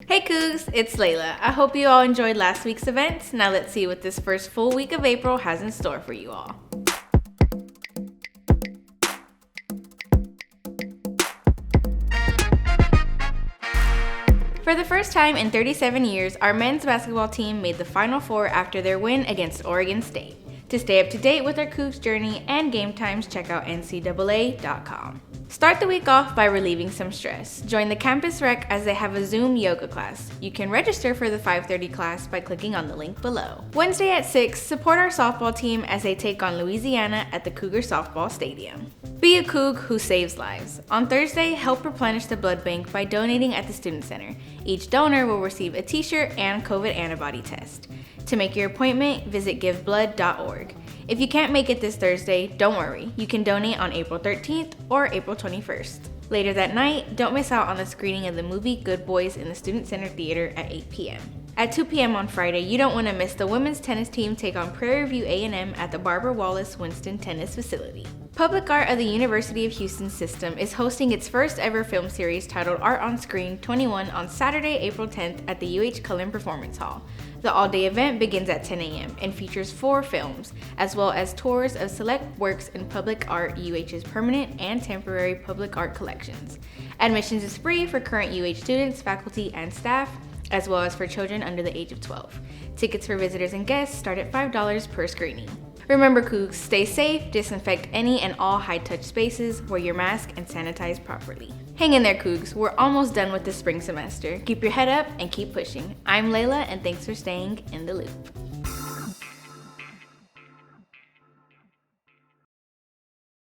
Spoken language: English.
Hey Cougs, it's LAYLA. I hope you all enjoyed last week's events. Now let's see what this first full week of April has in store for you all. For the first time in 37 years, our men's basketball team made the Final Four after their win against Oregon State. To stay up to date with our Cougs journey and game times, check out NCAA.com. Start the week off by relieving some stress. Join the Campus Rec as they have a Zoom yoga class. You can register for the 5:30 class by clicking on the link below. Wednesday at 6, support our softball team as they take on Louisiana at the Cougars Softball Stadium. Be a Coug who saves lives. On Thursday, help replenish the blood bank by donating at the Student Center. Each donor will receive a t-shirt and COVID antibody test. To make your appointment, visit giveblood.org. If you can't make it this Thursday, don't worry. You can donate on April 13th or April 21st. Later that night, don't miss out on the screening of the movie Good Boys in the Student Center Theater at 8 p.m. At 2 p.m. on Friday, you don't want to miss the women's tennis team take on Prairie A&M at the Barbara Wallace Winston Tennis Facility. Public Art of the University of Houston System is hosting its first ever film series titled Art on Screen 21 on Saturday, April 10th at the UH Cullen Performance Hall. The all-day event begins at 10 a.m. and features 4 films, as well as tours of select works in Public Art UH's permanent and temporary public art collections. Admissions is free for current UH students, faculty, and staff, as well as for children under the age of 12. Tickets for visitors and guests start at $5 per screening. Remember, Cougs, stay safe, disinfect any and all high-touch spaces, wear your mask, and sanitize properly. Hang in there, Cougs. We're almost done with the spring semester. Keep your head up and keep pushing. I'm LAYLA, and thanks for staying in the loop.